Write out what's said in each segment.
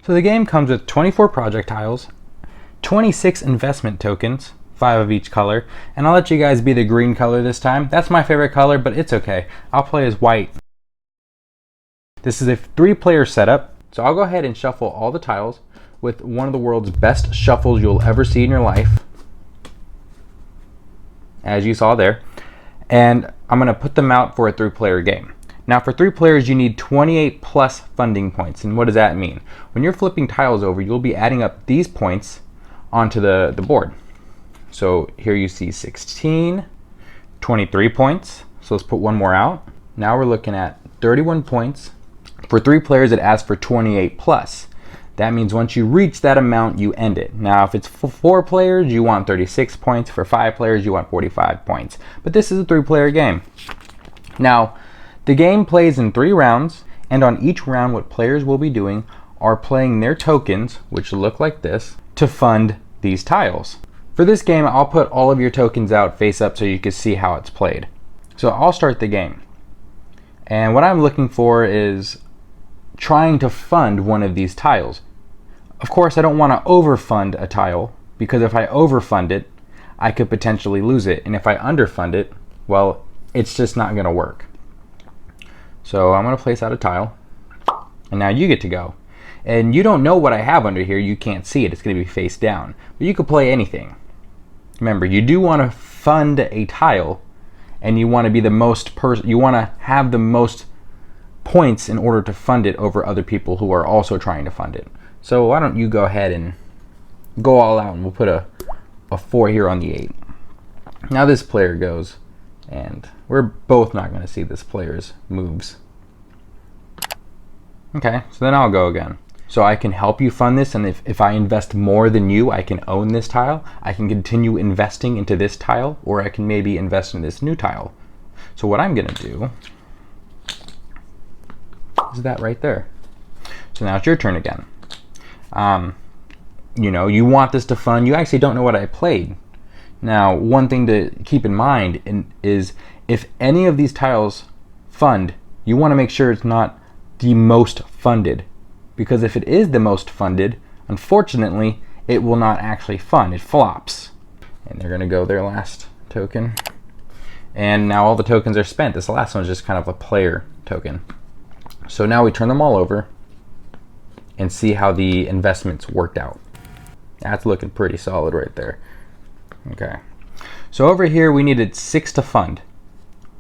So the game comes with 24 projectiles, 26 investment tokens, 5 of each color, and I'll let you guys be the green color this time. That's my favorite color, but it's okay. I'll play as white. This is a 3-player setup, so I'll go ahead and shuffle all the tiles with one of the world's best shuffles you'll ever see in your life, as you saw there, and I'm going to put them out for a 3-player game. Now for 3 players you need 28 plus funding points, and what does that mean? When you're flipping tiles over, you'll be adding up these points onto the board. So here you see 16, 23 points, so let's put one more out. Now we're looking at 31 points. For 3 players it asks for 28 plus. That means once you reach that amount, you end it. Now, if it's 4 players, you want 36 points. For 5 players, you want 45 points. But this is a 3-player game. Now, the game plays in 3 rounds, and on each round, what players will be doing are playing their tokens, which look like this, to fund these tiles. For this game, I'll put all of your tokens out face up so you can see how it's played. So I'll start the game. And what I'm looking for is trying to fund one of these tiles. Of course, I don't want to overfund a tile, because if I overfund it, I could potentially lose it. And if I underfund it, well, it's just not going to work. So I'm going to place out a tile, and now you get to go. And you don't know what I have under here. You can't see it. It's going to be face down. But you could play anything. Remember, you do want to fund a tile, and you want to be the most you want to have the most points in order to fund it over other people who are also trying to fund it. So why don't you go ahead and go all out, and we'll put a 4 here on the 8. Now this player goes, and we're both not going to see this player's moves. Okay, so then I'll go again. So I can help you fund this, and if I invest more than you, I can own this tile. I can continue investing into this tile, or I can maybe invest in this new tile. So what I'm going to do is that right there. So now it's your turn again. You know, you want this to fund. You actually don't know what I played. Now, one thing to keep in mind is if any of these tiles fund, you want to make sure it's not the most funded. Because if it is the most funded, unfortunately, it will not actually fund. It flops. And they're going to go their last token. And now all the tokens are spent. This last one is just kind of a player token. So now we turn them all over and see how the investments worked out. That's looking pretty solid right there. Okay. So over here we needed 6 to fund.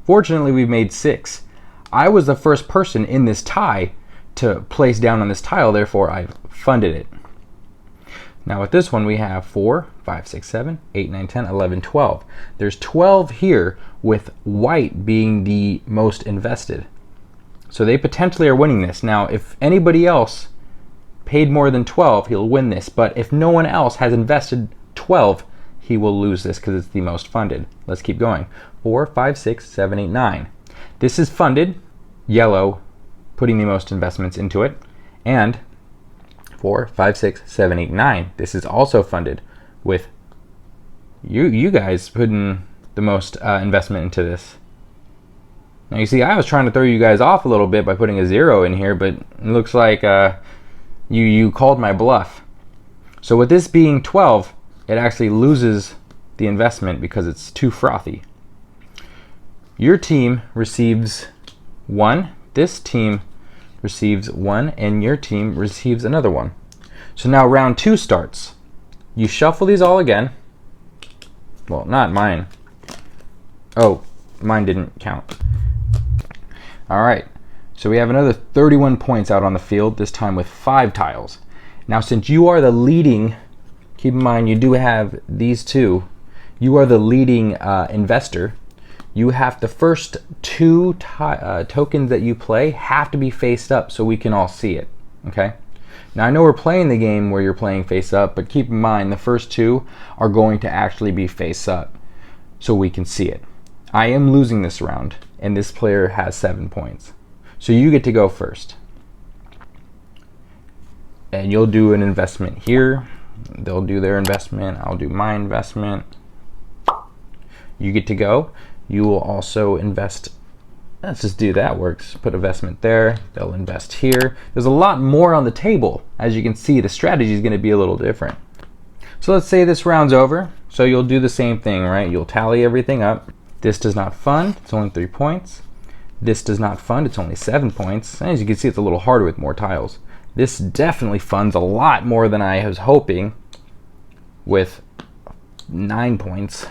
Fortunately, we made 6. I was the first person in this tie to place down on this tile, therefore I funded it. Now with this one we have 4, 5, 6, 7, 8, 9, 10, 11, 12. There's 12 here, with white being the most invested. So they potentially are winning this. Now if anybody else paid more than 12, he'll win this. But if no one else has invested 12, he will lose this because it's the most funded. Let's keep going. 4, 5, 6, 7, 8, 9. This is funded, yellow, putting the most investments into it. And 4, 5, 6, 7, 8, 9. This is also funded, with you guys putting the most investment into this. Now you see, I was trying to throw you guys off a little bit by putting a 0 in here, but it looks like you called my bluff. So with this being 12, it actually loses the investment because it's too frothy. Your team receives 1, this team receives 1, and your team receives another 1. So now round 2 starts. You shuffle these all again. Well, not mine. Oh, mine didn't count. Alright, so we have another 31 points out on the field, this time with 5 tiles. Now since you are the leading, keep in mind you do have these 2, you are the leading investor, you have the first 2 tokens that you play have to be faced up so we can all see it, okay? Now I know we're playing the game where you're playing face up, but keep in mind the first 2 are going to actually be face up so we can see it. I am losing this round, and this player has 7 points. So you get to go first. And you'll do an investment here. They'll do their investment. I'll do my investment. You get to go. You will also invest Let's just do that. Works. Put investment there. They'll invest here. There's a lot more on the table. As you can see, the strategy is going to be a little different. So let's say this round's over. So you'll do the same thing, right? You'll tally everything up. This does not fund. It's only 3 points. This does not fund. It's only 7 points. And as you can see, it's a little harder with more tiles. This definitely funds a lot more than I was hoping, with 9 points.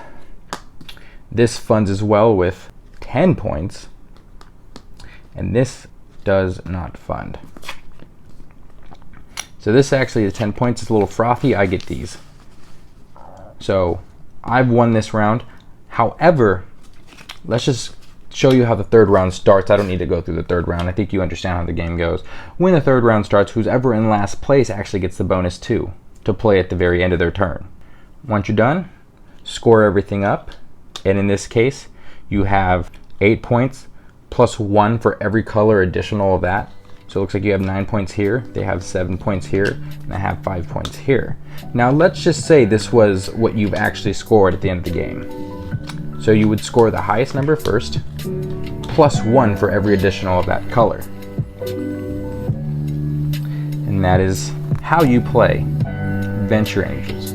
This funds as well with 10 points. And this does not fund. So this actually is 10 points. It's a little frothy. I get these. So I've won this round. However, let's just show you how the third round starts. I don't need to go through the third round. I think you understand how the game goes. When the third round starts, who's ever in last place actually gets the bonus 2 to play at the very end of their turn. Once you're done, score everything up. And in this case, you have 8 points plus 1 for every color additional of that. So it looks like you have 9 points here, they have 7 points here, and I have 5 points here. Now let's just say this was what you've actually scored at the end of the game. So you would score the highest number first, plus 1 for every additional of that color. And that is how you play Venture Angels.